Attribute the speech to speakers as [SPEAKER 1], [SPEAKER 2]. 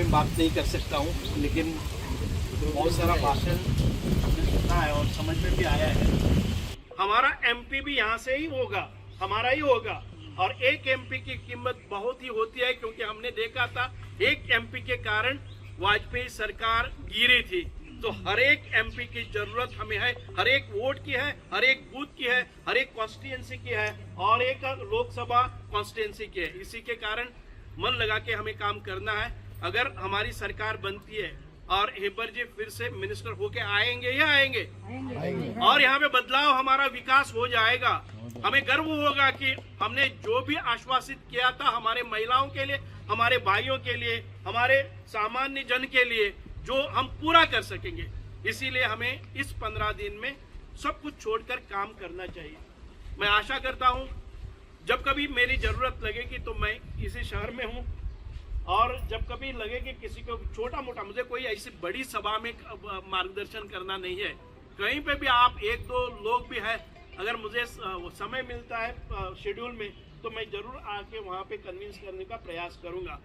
[SPEAKER 1] में बात नहीं कर सकता हूँ, लेकिन बहुत सारा भाषण सुना है और समझ में भी आया है। हमारा एमपी भी यहाँ से ही होगा, हमारा ही होगा। और एक एमपी की कीमत बहुत ही होती है, क्योंकि हमने देखा था एक एमपी के कारण वाजपेयी सरकार गिरी थी। तो हर एक एमपी की जरूरत हमें है, हर एक वोट की है, हर एक बूथ की है, हर एक कॉन्स्टिट्यूंसी की है और एक लोकसभा कॉन्स्टिट्यूंसी की है। इसी के कारण मन लगा के हमें काम करना है। अगर हमारी सरकार बनती है और हेबर जी फिर से मिनिस्टर होके आएंगे या आएंगे, और यहाँ पे बदलाव, हमारा विकास हो जाएगा। हमें गर्व होगा कि हमने जो भी आश्वासित किया था हमारे महिलाओं के लिए, हमारे भाइयों के लिए, हमारे सामान्य जन के लिए, जो हम पूरा कर सकेंगे। इसीलिए हमें इस 15 दिन में सब कुछ छोड़कर काम करना चाहिए। मैं आशा करता हूं जब कभी मेरी जरूरत लगेगी तो मैं इसी शहर में हूं, और जब कभी लगे कि किसी को छोटा मोटा, मुझे कोई ऐसी बड़ी सभा में मार्गदर्शन करना नहीं है, कहीं पे भी आप एक दो लोग भी है, अगर मुझे समय मिलता है शेड्यूल में, तो मैं जरूर आके वहां पे कन्विंस करने का प्रयास करूंगा।